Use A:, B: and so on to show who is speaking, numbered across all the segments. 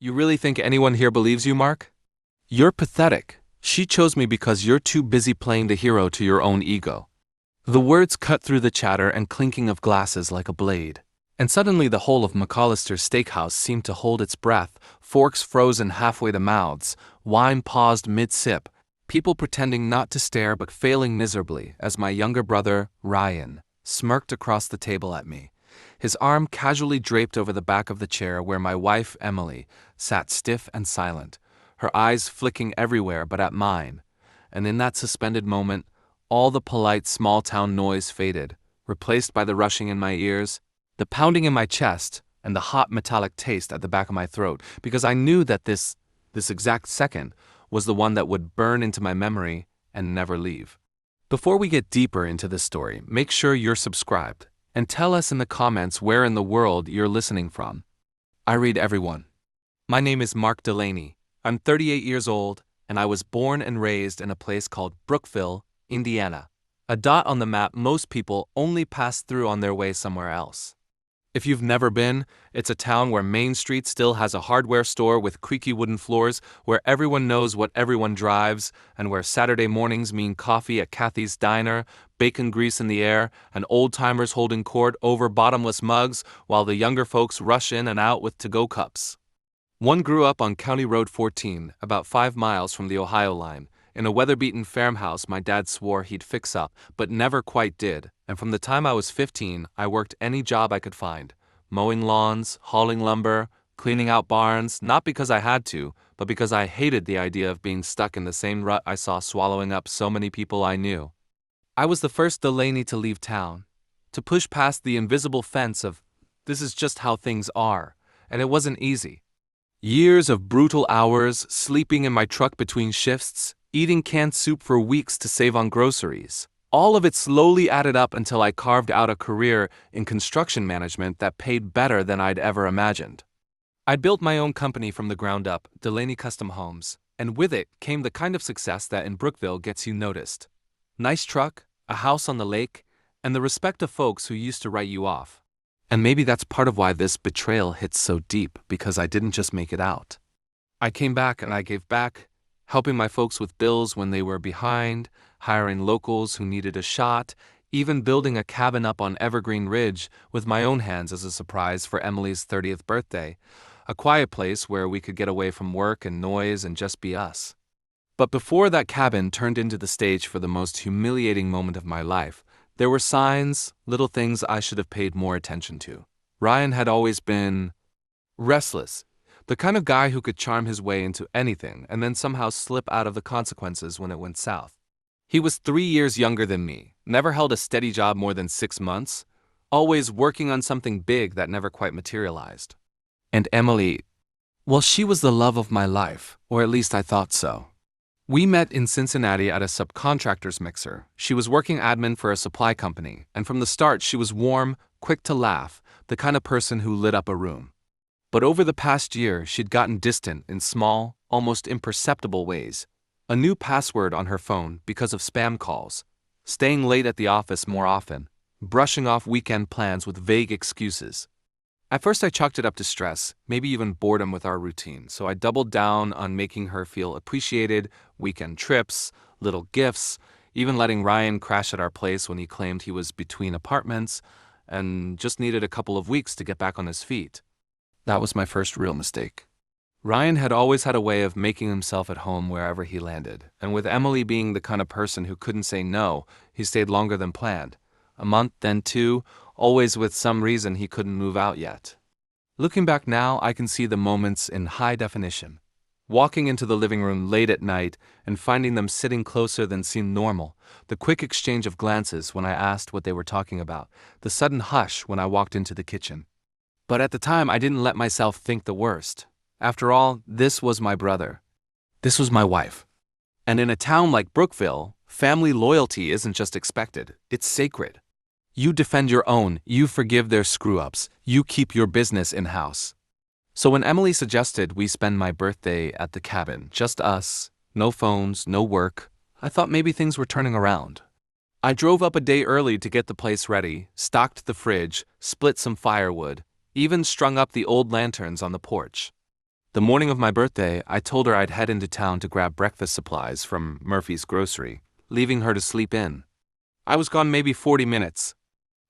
A: You really think anyone here believes you, Mark? You're pathetic. She chose me because you're too busy playing the hero to your own ego. The words cut through the chatter and clinking of glasses like a blade. And suddenly the whole of McAllister's steakhouse seemed to hold its breath, forks frozen halfway to mouths, wine paused mid-sip, people pretending not to stare but failing miserably as my younger brother, Ryan, smirked across the table at me, his arm casually draped over the back of the chair where my wife, Emily, sat stiff and silent, her eyes flicking everywhere but at mine. And in that suspended moment, all the polite small-town noise faded, replaced by the rushing in my ears, the pounding in my chest, and the hot metallic taste at the back of my throat, because I knew that this exact second was the one that would burn into my memory and never leave. Before we get deeper into this story, make sure you're subscribed, and tell us in the comments where in the world you're listening from. I read everyone. My name is Mark Delaney. I'm 38 years old, and I was born and raised in a place called Brookville, Indiana. A dot on the map most people only pass through on their way somewhere else. If you've never been, it's a town where Main Street still has a hardware store with creaky wooden floors, where everyone knows what everyone drives, and where Saturday mornings mean coffee at Kathy's Diner, bacon grease in the air, and old-timers holding court over bottomless mugs while the younger folks rush in and out with to-go cups. One grew up on County Road 14, about 5 miles from the Ohio line, in a weather-beaten farmhouse my dad swore he'd fix up, but never quite did, and from the time I was 15, I worked any job I could find. Mowing lawns, hauling lumber, cleaning out barns, not because I had to, but because I hated the idea of being stuck in the same rut I saw swallowing up so many people I knew. I was the first Delaney to leave town, to push past the invisible fence of, this is just how things are, and it wasn't easy. Years of brutal hours, sleeping in my truck between shifts, eating canned soup for weeks to save on groceries. All of it slowly added up until I carved out a career in construction management that paid better than I'd ever imagined. I'd built my own company from the ground up, Delaney Custom Homes, and with it came the kind of success that in Brookville gets you noticed. Nice truck, a house on the lake, and the respect of folks who used to write you off. And maybe that's part of why this betrayal hits so deep, because I didn't just make it out. I came back and I gave back, helping my folks with bills when they were behind, hiring locals who needed a shot, even building a cabin up on Evergreen Ridge with my own hands as a surprise for Emily's 30th birthday, a quiet place where we could get away from work and noise and just be us. But before that cabin turned into the stage for the most humiliating moment of my life, there were signs, little things I should have paid more attention to. Ryan had always been restless. The kind of guy who could charm his way into anything and then somehow slip out of the consequences when it went south. He was 3 years younger than me, never held a steady job more than 6 months, always working on something big that never quite materialized. And Emily, well, she was the love of my life, or at least I thought so. We met in Cincinnati at a subcontractor's mixer. She was working admin for a supply company, and from the start she was warm, quick to laugh, the kind of person who lit up a room. But over the past year, she'd gotten distant in small, almost imperceptible ways. A new password on her phone because of spam calls, staying late at the office more often, brushing off weekend plans with vague excuses. At first I chalked it up to stress, maybe even boredom with our routine, so I doubled down on making her feel appreciated, weekend trips, little gifts, even letting Ryan crash at our place when he claimed he was between apartments and just needed a couple of weeks to get back on his feet. That was my first real mistake. Ryan had always had a way of making himself at home wherever he landed, and with Emily being the kind of person who couldn't say no, he stayed longer than planned. A month, then 2, always with some reason he couldn't move out yet. Looking back now, I can see the moments in high definition. Walking into the living room late at night and finding them sitting closer than seemed normal, the quick exchange of glances when I asked what they were talking about, the sudden hush when I walked into the kitchen. But at the time, I didn't let myself think the worst. After all, this was my brother. This was my wife. And in a town like Brookville, family loyalty isn't just expected, it's sacred. You defend your own, you forgive their screw-ups, you keep your business in-house. So when Emily suggested we spend my birthday at the cabin, just us, no phones, no work, I thought maybe things were turning around. I drove up a day early to get the place ready, stocked the fridge, split some firewood, even strung up the old lanterns on the porch. The morning of my birthday, I told her I'd head into town to grab breakfast supplies from Murphy's grocery, leaving her to sleep in. I was gone maybe 40 minutes.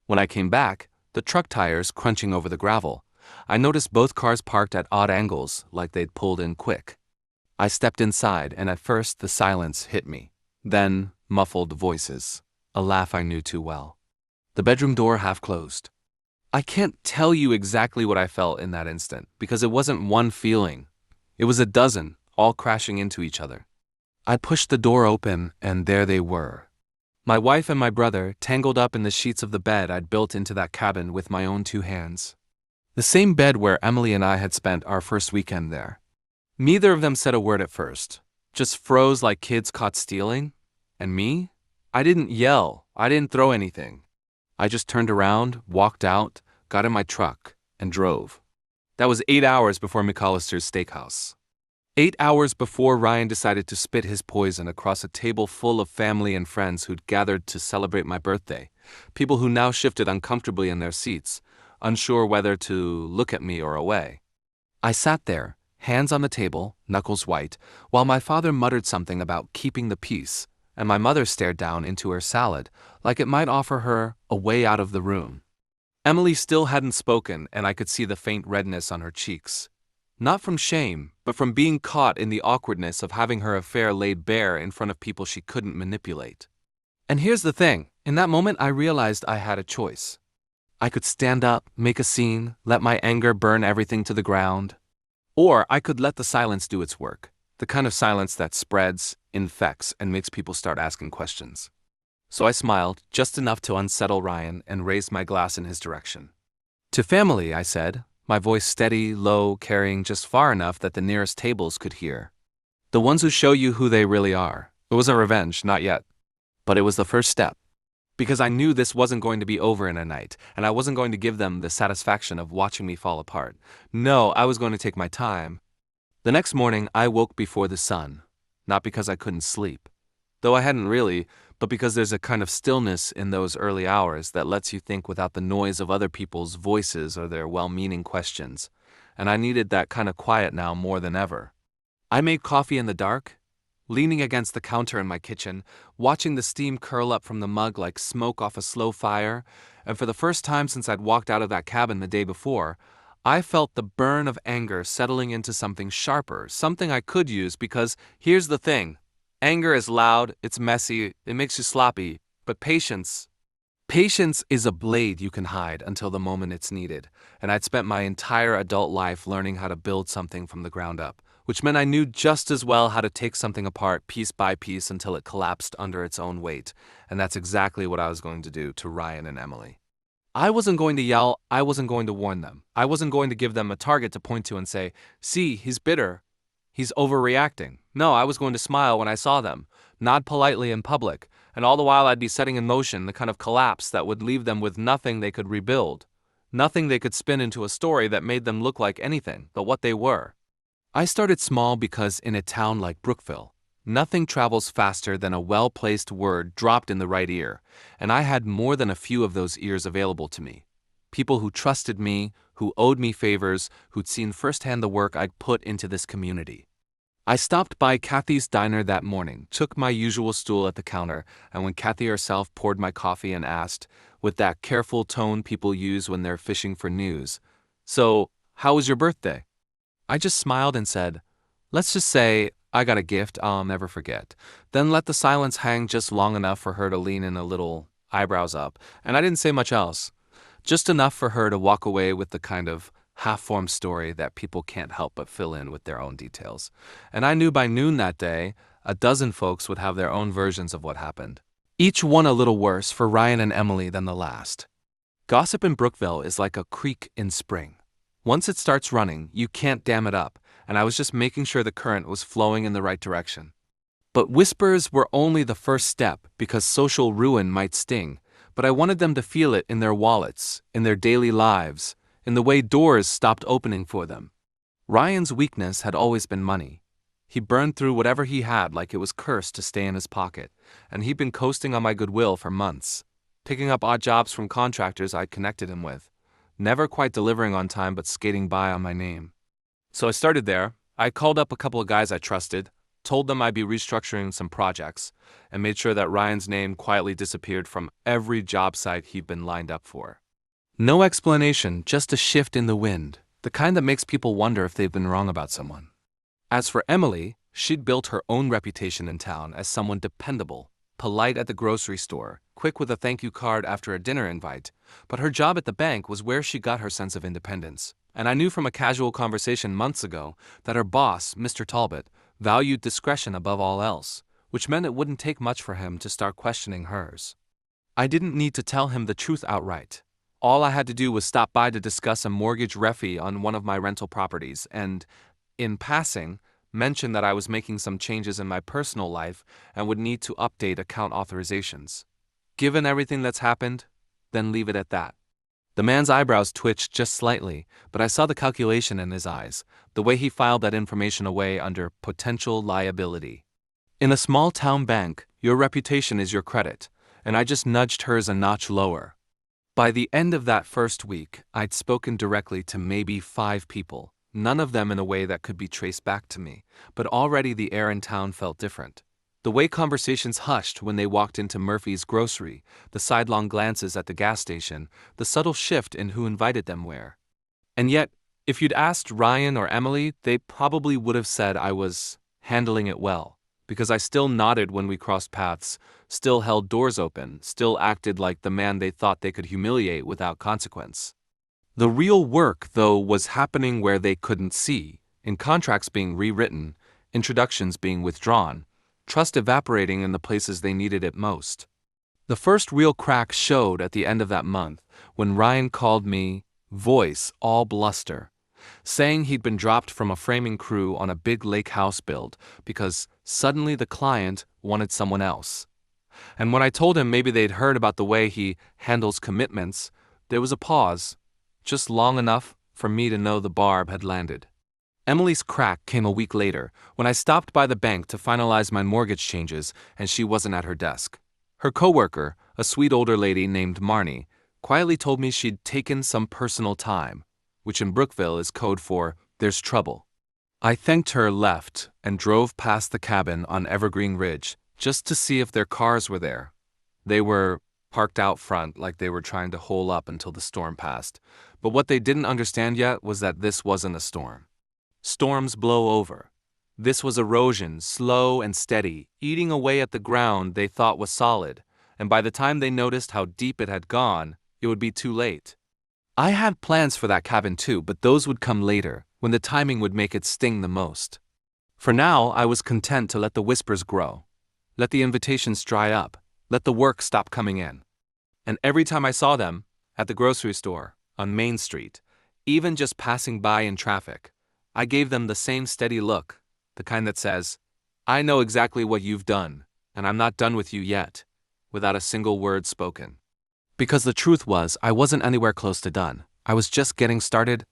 A: When I came back, the truck tires crunching over the gravel, I noticed both cars parked at odd angles, like they'd pulled in quick. I stepped inside, and at first the silence hit me. Then, muffled voices. A laugh I knew too well. The bedroom door half closed. I can't tell you exactly what I felt in that instant, because it wasn't one feeling. It was a dozen, all crashing into each other. I pushed the door open, and there they were. My wife and my brother, tangled up in the sheets of the bed I'd built into that cabin with my own 2 hands. The same bed where Emily and I had spent our first weekend there. Neither of them said a word at first, just froze like kids caught stealing. And me? I didn't yell, I didn't throw anything. I just turned around, walked out, got in my truck, and drove. That was 8 hours before McAllister's Steakhouse. 8 hours before Ryan decided to spit his poison across a table full of family and friends who'd gathered to celebrate my birthday, people who now shifted uncomfortably in their seats, unsure whether to look at me or away. I sat there, hands on the table, knuckles white, while my father muttered something about keeping the peace, and my mother stared down into her salad, like it might offer her a way out of the room. Emily still hadn't spoken, and I could see the faint redness on her cheeks. Not from shame, but from being caught in the awkwardness of having her affair laid bare in front of people she couldn't manipulate. And here's the thing, in that moment I realized I had a choice. I could stand up, make a scene, let my anger burn everything to the ground. Or I could let the silence do its work, the kind of silence that spreads, infects, and makes people start asking questions. So I smiled, just enough to unsettle Ryan, and raised my glass in his direction. To family, I said, my voice steady, low, carrying just far enough that the nearest tables could hear. The ones who show you who they really are. It wasn't revenge, not yet. But it was the first step. Because I knew this wasn't going to be over in a night, and I wasn't going to give them the satisfaction of watching me fall apart. No, I was going to take my time. The next morning, I woke before the sun. Not because I couldn't sleep. Though I hadn't really, but because there's a kind of stillness in those early hours that lets you think without the noise of other people's voices or their well-meaning questions. And I needed that kind of quiet now more than ever. I made coffee in the dark, leaning against the counter in my kitchen, watching the steam curl up from the mug like smoke off a slow fire, and for the first time since I'd walked out of that cabin the day before, I felt the burn of anger settling into something sharper, something I could use because, here's the thing, anger is loud, it's messy, it makes you sloppy, but patience is a blade you can hide until the moment it's needed, and I'd spent my entire adult life learning how to build something from the ground up, which meant I knew just as well how to take something apart piece by piece until it collapsed under its own weight, and that's exactly what I was going to do to Ryan and Emily. I wasn't going to yell, I wasn't going to warn them, I wasn't going to give them a target to point to and say, see, he's bitter, he's overreacting. No, I was going to smile when I saw them, nod politely in public, and all the while I'd be setting in motion the kind of collapse that would leave them with nothing they could rebuild, nothing they could spin into a story that made them look like anything but what they were. I started small because in a town like Brookville, nothing travels faster than a well-placed word dropped in the right ear, and I had more than a few of those ears available to me. People who trusted me, who owed me favors, who'd seen firsthand the work I'd put into this community. I stopped by Kathy's diner that morning, took my usual stool at the counter, and when Kathy herself poured my coffee and asked, with that careful tone people use when they're fishing for news, "So, how was your birthday?" I just smiled and said, "Let's just say I got a gift I'll never forget." Then let the silence hang just long enough for her to lean in a little, eyebrows up, and I didn't say much else. Just enough for her to walk away with the kind of half-formed story that people can't help but fill in with their own details. And I knew by noon that day, a dozen folks would have their own versions of what happened. Each one a little worse for Ryan and Emily than the last. Gossip in Brookville is like a creek in spring. Once it starts running, you can't dam it up, and I was just making sure the current was flowing in the right direction. But whispers were only the first step because social ruin might sting, but I wanted them to feel it in their wallets, in their daily lives, in the way doors stopped opening for them. Ryan's weakness had always been money. He burned through whatever he had like it was cursed to stay in his pocket, and he'd been coasting on my goodwill for months, picking up odd jobs from contractors I'd connected him with, never quite delivering on time but skating by on my name. So I started there, I called up a couple of guys I trusted, told them I'd be restructuring some projects, and made sure that Ryan's name quietly disappeared from every job site he'd been lined up for. No explanation, just a shift in the wind, the kind that makes people wonder if they've been wrong about someone. As for Emily, she'd built her own reputation in town as someone dependable, polite at the grocery store, quick with a thank you card after a dinner invite, but her job at the bank was where she got her sense of independence. And I knew from a casual conversation months ago that her boss, Mr. Talbot, valued discretion above all else, which meant it wouldn't take much for him to start questioning hers. I didn't need to tell him the truth outright. All I had to do was stop by to discuss a mortgage refi on one of my rental properties and, in passing, mention that I was making some changes in my personal life and would need to update account authorizations. Given everything that's happened, then leave it at that. The man's eyebrows twitched just slightly, but I saw the calculation in his eyes, the way he filed that information away under potential liability. In a small town bank, your reputation is your credit, and I just nudged hers a notch lower. By the end of that first week, I'd spoken directly to maybe 5 people, none of them in a way that could be traced back to me, but already the air in town felt different. The way conversations hushed when they walked into Murphy's grocery, the sidelong glances at the gas station, the subtle shift in who invited them where. And yet, if you'd asked Ryan or Emily, they probably would have said I was handling it well, because I still nodded when we crossed paths, still held doors open, still acted like the man they thought they could humiliate without consequence. The real work, though, was happening where they couldn't see, in contracts being rewritten, introductions being withdrawn, trust evaporating in the places they needed it most. The first real crack showed at the end of that month when Ryan called me, voice all bluster, saying he'd been dropped from a framing crew on a big lake house build because suddenly the client wanted someone else. And when I told him maybe they'd heard about the way he handles commitments, there was a pause, just long enough for me to know the barb had landed. Emily's crack came a week later, when I stopped by the bank to finalize my mortgage changes and she wasn't at her desk. Her coworker, a sweet older lady named Marnie, quietly told me she'd taken some personal time, which in Brookville is code for "there's trouble." I thanked her, left, and drove past the cabin on Evergreen Ridge just to see if their cars were there. They were parked out front like they were trying to hole up until the storm passed, but what they didn't understand yet was that this wasn't a storm. Storms blow over. This was erosion, slow and steady, eating away at the ground they thought was solid, and by the time they noticed how deep it had gone, it would be too late. I had plans for that cabin too, but those would come later, when the timing would make it sting the most. For now, I was content to let the whispers grow, let the invitations dry up, let the work stop coming in. And every time I saw them, at the grocery store, on Main Street, even just passing by in traffic, I gave them the same steady look, the kind that says, I know exactly what you've done, and I'm not done with you yet, without a single word spoken. Because the truth was, I wasn't anywhere close to done. I was just getting started.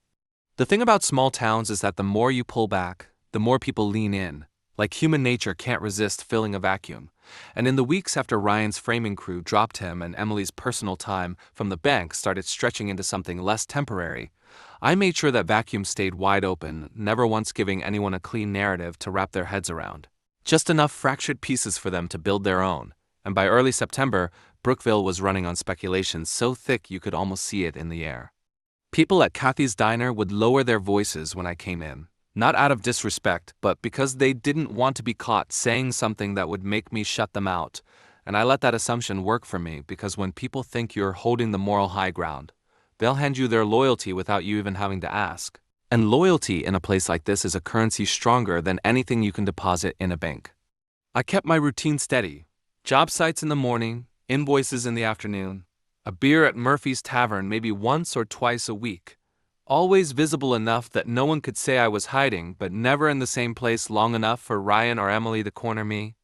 A: The thing about small towns is that the more you pull back, the more people lean in, like human nature can't resist filling a vacuum. And in the weeks after Ryan's framing crew dropped him and Emily's personal time from the bank started stretching into something less temporary, I made sure that vacuum stayed wide open, never once giving anyone a clean narrative to wrap their heads around. Just enough fractured pieces for them to build their own, and by early September, Brookville was running on speculation so thick you could almost see it in the air. People at Kathy's Diner would lower their voices when I came in, not out of disrespect, but because they didn't want to be caught saying something that would make me shut them out, and I let that assumption work for me because when people think you're holding the moral high ground, they'll hand you their loyalty without you even having to ask. And loyalty in a place like this is a currency stronger than anything you can deposit in a bank. I kept my routine steady. Job sites in the morning, invoices in the afternoon, a beer at Murphy's Tavern maybe once or twice a week. Always visible enough that no one could say I was hiding, but never in the same place long enough for Ryan or Emily to corner me.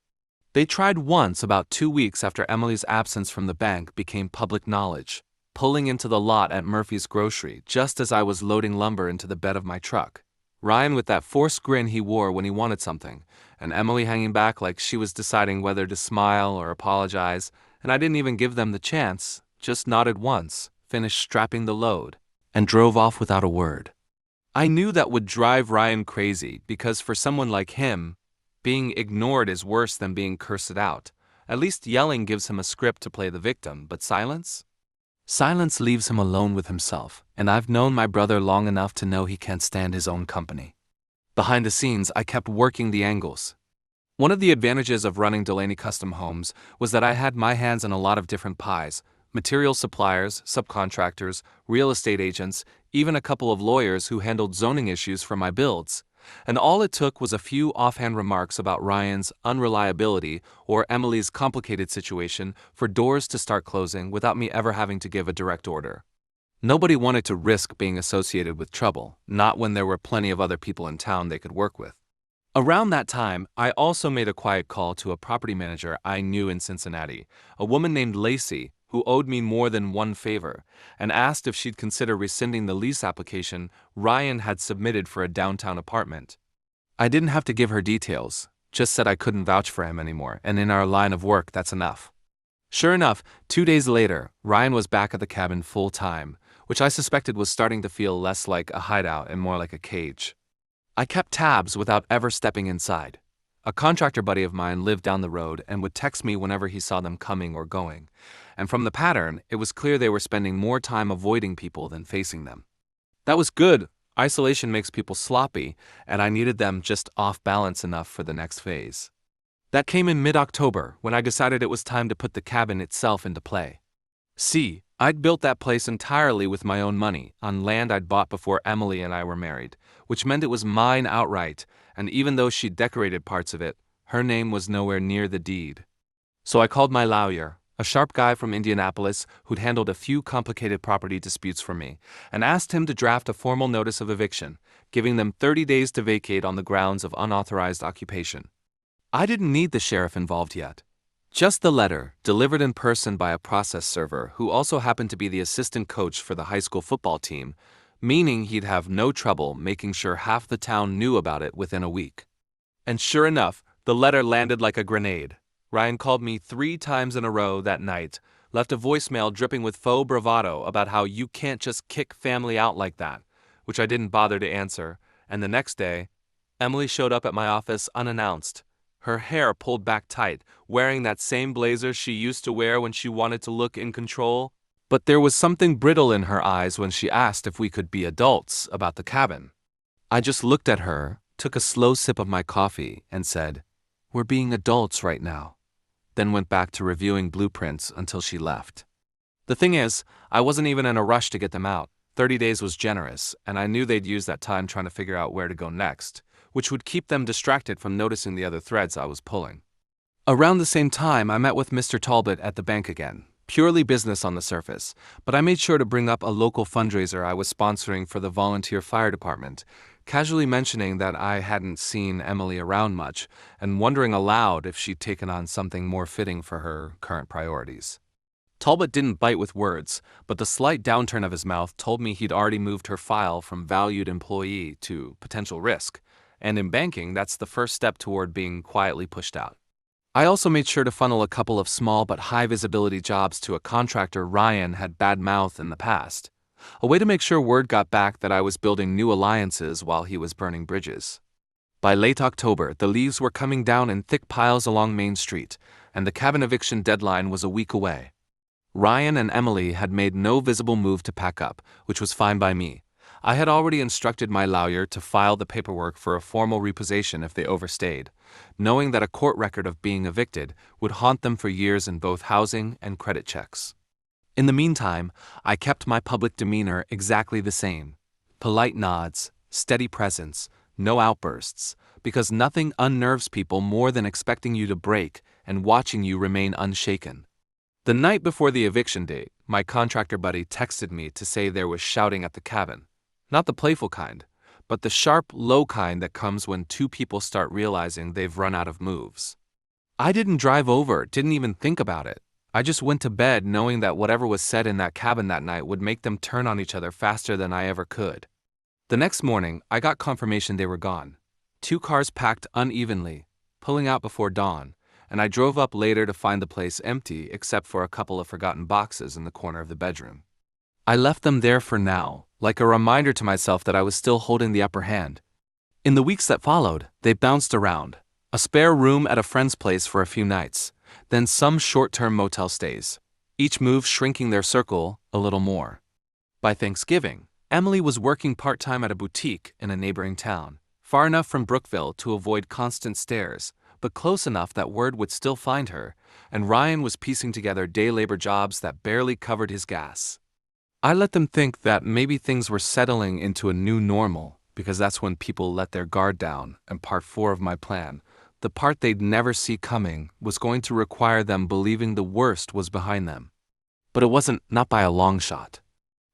A: They tried once about 2 weeks after Emily's absence from the bank became public knowledge, pulling into the lot at Murphy's Grocery just as I was loading lumber into the bed of my truck. Ryan with that forced grin he wore when he wanted something, and Emily hanging back like she was deciding whether to smile or apologize, and I didn't even give them the chance, just nodded once, finished strapping the load, and drove off without a word. I knew that would drive Ryan crazy because for someone like him, being ignored is worse than being cursed out. At least yelling gives him a script to play the victim, but silence? Silence leaves him alone with himself, and I've known my brother long enough to know he can't stand his own company. Behind the scenes, I kept working the angles. One of the advantages of running Delaney Custom Homes was that I had my hands in a lot of different pies: material suppliers, subcontractors, real estate agents, even a couple of lawyers who handled zoning issues for my builds. And all it took was a few offhand remarks about Ryan's unreliability or Emily's complicated situation for doors to start closing without me ever having to give a direct order. Nobody wanted to risk being associated with trouble, not when there were plenty of other people in town they could work with. Around that time, I also made a quiet call to a property manager I knew in Cincinnati, a woman named Lacey, who owed me more than one favor, and asked if she'd consider rescinding the lease application Ryan had submitted for a downtown apartment. I didn't have to give her details, just said I couldn't vouch for him anymore, and in our line of work, that's enough. Sure enough, 2 days later, Ryan was back at the cabin full time, which I suspected was starting to feel less like a hideout and more like a cage. I kept tabs without ever stepping inside. A contractor buddy of mine lived down the road and would text me whenever he saw them coming or going, and from the pattern, it was clear they were spending more time avoiding people than facing them. That was good. Isolation makes people sloppy, and I needed them just off balance enough for the next phase. That came in mid-October, when I decided it was time to put the cabin itself into play. See, I'd built that place entirely with my own money, on land I'd bought before Emily and I were married, which meant it was mine outright, and even though she'd decorated parts of it, her name was nowhere near the deed. So I called my lawyer, a sharp guy from Indianapolis who'd handled a few complicated property disputes for me, and asked him to draft a formal notice of eviction, giving them 30 days to vacate on the grounds of unauthorized occupation. I didn't need the sheriff involved yet. Just the letter, delivered in person by a process server who also happened to be the assistant coach for the high school football team, meaning he'd have no trouble making sure half the town knew about it within a week. And sure enough, the letter landed like a grenade. Ryan called me 3 times in a row that night, left a voicemail dripping with faux bravado about how you can't just kick family out like that, which I didn't bother to answer, and the next day, Emily showed up at my office unannounced, her hair pulled back tight, wearing that same blazer she used to wear when she wanted to look in control. But there was something brittle in her eyes when she asked if we could be adults about the cabin. I just looked at her, took a slow sip of my coffee, and said, "We're being adults right now," then went back to reviewing blueprints until she left. The thing is, I wasn't even in a rush to get them out. 30 days was generous, and I knew they'd use that time trying to figure out where to go next, which would keep them distracted from noticing the other threads I was pulling. Around the same time, I met with Mr. Talbot at the bank again. Purely business on the surface, but I made sure to bring up a local fundraiser I was sponsoring for the volunteer fire department, casually mentioning that I hadn't seen Emily around much, and wondering aloud if she'd taken on something more fitting for her current priorities. Talbot didn't bite with words, but the slight downturn of his mouth told me he'd already moved her file from valued employee to potential risk, and in banking, that's the first step toward being quietly pushed out. I also made sure to funnel a couple of small but high-visibility jobs to a contractor Ryan had bad-mouthed in the past, a way to make sure word got back that I was building new alliances while he was burning bridges. By late October, the leaves were coming down in thick piles along Main Street, and the cabin eviction deadline was a week away. Ryan and Emily had made no visible move to pack up, which was fine by me. I had already instructed my lawyer to file the paperwork for a formal repossession if they overstayed, knowing that a court record of being evicted would haunt them for years in both housing and credit checks. In the meantime, I kept my public demeanor exactly the same. Polite nods, steady presence, no outbursts, because nothing unnerves people more than expecting you to break and watching you remain unshaken. The night before the eviction date, my contractor buddy texted me to say there was shouting at the cabin. Not the playful kind, but the sharp, low kind that comes when 2 people start realizing they've run out of moves. I didn't drive over, didn't even think about it. I just went to bed knowing that whatever was said in that cabin that night would make them turn on each other faster than I ever could. The next morning, I got confirmation they were gone. 2 cars packed unevenly, pulling out before dawn, and I drove up later to find the place empty except for a couple of forgotten boxes in the corner of the bedroom. I left them there for now, like a reminder to myself that I was still holding the upper hand. In the weeks that followed, they bounced around. A spare room at a friend's place for a few nights, then some short-term motel stays, each move shrinking their circle a little more. By Thanksgiving, Emily was working part-time at a boutique in a neighboring town, far enough from Brookville to avoid constant stares, but close enough that word would still find her, and Ryan was piecing together day labor jobs that barely covered his gas. I let them think that maybe things were settling into a new normal, because that's when people let their guard down, and part 4 of my plan, the part they'd never see coming, was going to require them believing the worst was behind them. But it wasn't, not by a long shot.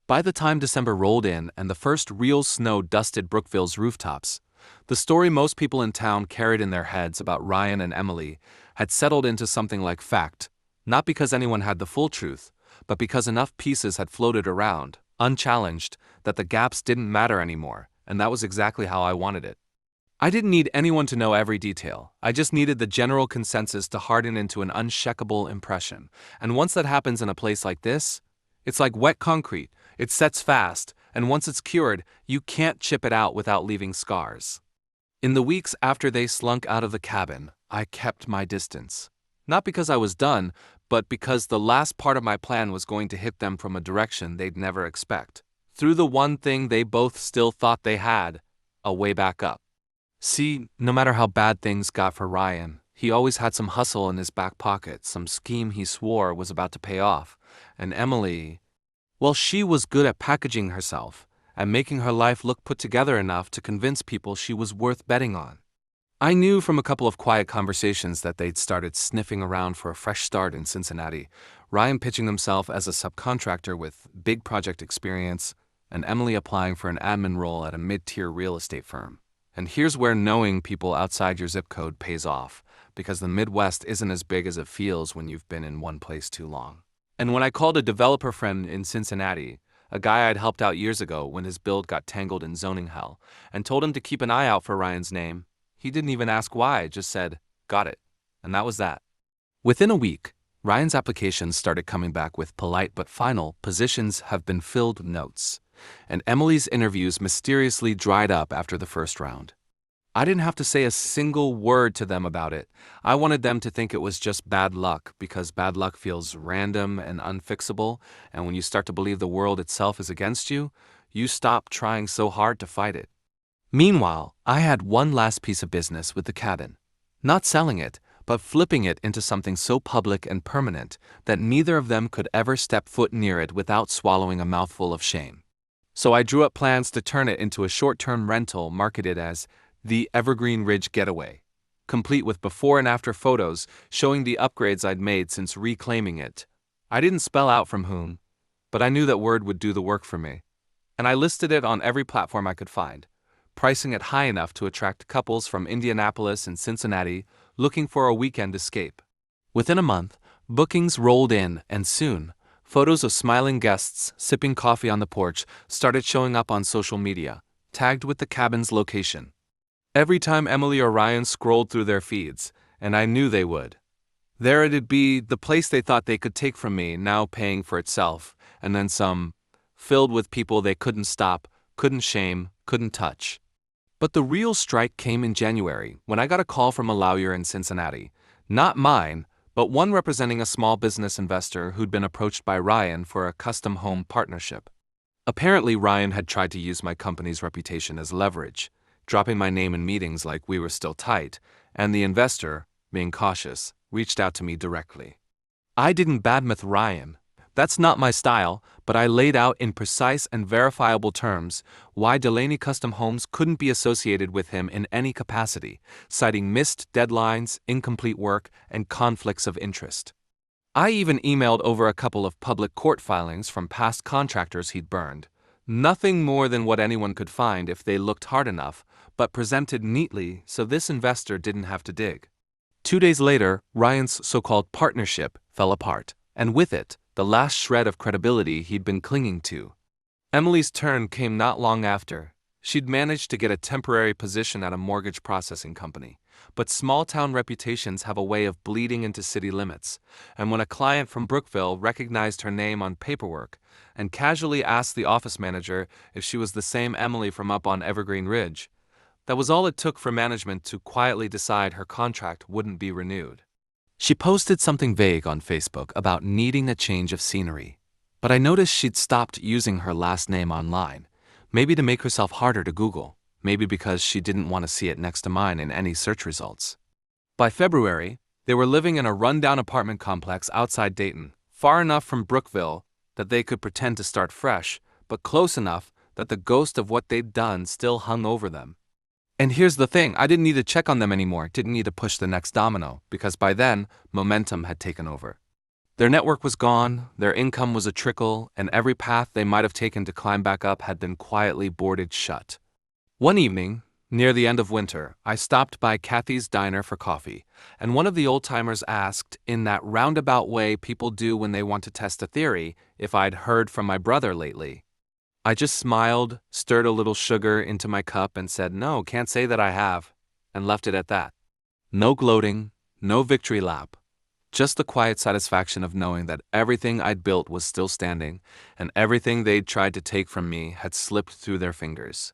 A: By the time December rolled in and the first real snow dusted Brookville's rooftops, the story most people in town carried in their heads about Ryan and Emily had settled into something like fact, not because anyone had the full truth, but because enough pieces had floated around, unchallenged, that the gaps didn't matter anymore, and that was exactly how I wanted it. I didn't need anyone to know every detail. I just needed the general consensus to harden into an unshakable impression. And once that happens in a place like this, it's like wet concrete. It sets fast, and once it's cured, you can't chip it out without leaving scars. In the weeks after they slunk out of the cabin, I kept my distance. Not because I was done, but because the last part of my plan was going to hit them from a direction they'd never expect. Through the one thing they both still thought they had, a way back up. See, no matter how bad things got for Ryan, he always had some hustle in his back pocket, some scheme he swore was about to pay off. And Emily, well, she was good at packaging herself and making her life look put together enough to convince people she was worth betting on. I knew from a couple of quiet conversations that they'd started sniffing around for a fresh start in Cincinnati, Ryan pitching himself as a subcontractor with big project experience, and Emily applying for an admin role at a mid-tier real estate firm. And here's where knowing people outside your zip code pays off, because the Midwest isn't as big as it feels when you've been in one place too long. And when I called a developer friend in Cincinnati, a guy I'd helped out years ago when his build got tangled in zoning hell, and told him to keep an eye out for Ryan's name, he didn't even ask why, just said, "Got it." And that was that. Within a week, Ryan's applications started coming back with polite but final "positions have been filled" notes, and Emily's interviews mysteriously dried up after the first round. I didn't have to say a single word to them about it. I wanted them to think it was just bad luck, because bad luck feels random and unfixable, and when you start to believe the world itself is against you, you stop trying so hard to fight it. Meanwhile, I had one last piece of business with the cabin. Not selling it, but flipping it into something so public and permanent that neither of them could ever step foot near it without swallowing a mouthful of shame. So I drew up plans to turn it into a short-term rental marketed as the Evergreen Ridge Getaway, complete with before and after photos showing the upgrades I'd made since reclaiming it. I didn't spell out from whom, but I knew that word would do the work for me. And I listed it on every platform I could find, pricing it high enough to attract couples from Indianapolis and Cincinnati looking for a weekend escape. Within a month, bookings rolled in, and soon, photos of smiling guests sipping coffee on the porch started showing up on social media, tagged with the cabin's location. Every time Emily or Ryan scrolled through their feeds, and I knew they would, there it'd be the place they thought they could take from me now paying for itself, and then some, filled with people they couldn't stop, couldn't shame, couldn't touch. But the real strike came in January when I got a call from a lawyer in Cincinnati, not mine, but one representing a small business investor who'd been approached by Ryan for a custom home partnership. Apparently, Ryan had tried to use my company's reputation as leverage, dropping my name in meetings like we were still tight, and the investor, being cautious, reached out to me directly. I didn't badmouth Ryan. That's not my style, but I laid out in precise and verifiable terms why Delaney Custom Homes couldn't be associated with him in any capacity, citing missed deadlines, incomplete work, and conflicts of interest. I even emailed over a couple of public court filings from past contractors he'd burned. Nothing more than what anyone could find if they looked hard enough, but presented neatly so this investor didn't have to dig. 2 days later, Ryan's so-called partnership fell apart, and with it, the last shred of credibility he'd been clinging to. Emily's turn came not long after. She'd managed to get a temporary position at a mortgage processing company, but small-town reputations have a way of bleeding into city limits, and when a client from Brookville recognized her name on paperwork and casually asked the office manager if she was the same Emily from up on Evergreen Ridge, that was all it took for management to quietly decide her contract wouldn't be renewed. She posted something vague on Facebook about needing a change of scenery, but I noticed she'd stopped using her last name online. Maybe to make herself harder to Google, maybe because she didn't want to see it next to mine in any search results. By February, they were living in a rundown apartment complex outside Dayton, far enough from Brookville that they could pretend to start fresh, but close enough that the ghost of what they'd done still hung over them. And here's the thing, I didn't need to check on them anymore, didn't need to push the next domino, because by then, momentum had taken over. Their network was gone, their income was a trickle, and every path they might have taken to climb back up had been quietly boarded shut. One evening, near the end of winter, I stopped by Kathy's Diner for coffee, and one of the old-timers asked, in that roundabout way people do when they want to test a theory, if I'd heard from my brother lately. I just smiled, stirred a little sugar into my cup, and said, "No, can't say that I have," and left it at that. No gloating, no victory lap. Just the quiet satisfaction of knowing that everything I'd built was still standing, and everything they'd tried to take from me had slipped through their fingers.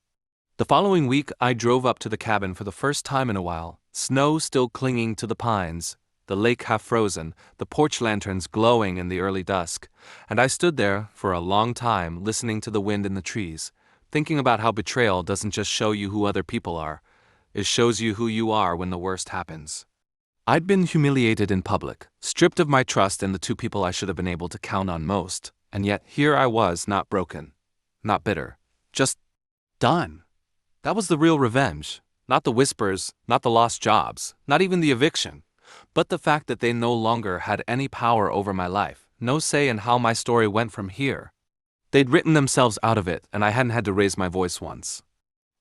A: The following week, I drove up to the cabin for the first time in a while, snow still clinging to the pines, the lake half frozen, the porch lanterns glowing in the early dusk, and I stood there for a long time listening to the wind in the trees, thinking about how betrayal doesn't just show you who other people are, it shows you who you are when the worst happens. I'd been humiliated in public, stripped of my trust in the two people I should have been able to count on most, and yet here I was, not broken, not bitter, just done. That was the real revenge, not the whispers, not the lost jobs, not even the eviction, but the fact that they no longer had any power over my life, no say in how my story went from here. They'd written themselves out of it, and I hadn't had to raise my voice once.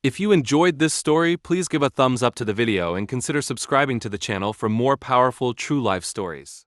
A: If you enjoyed this story, please give a thumbs up to the video and consider subscribing to the channel for more powerful true life stories.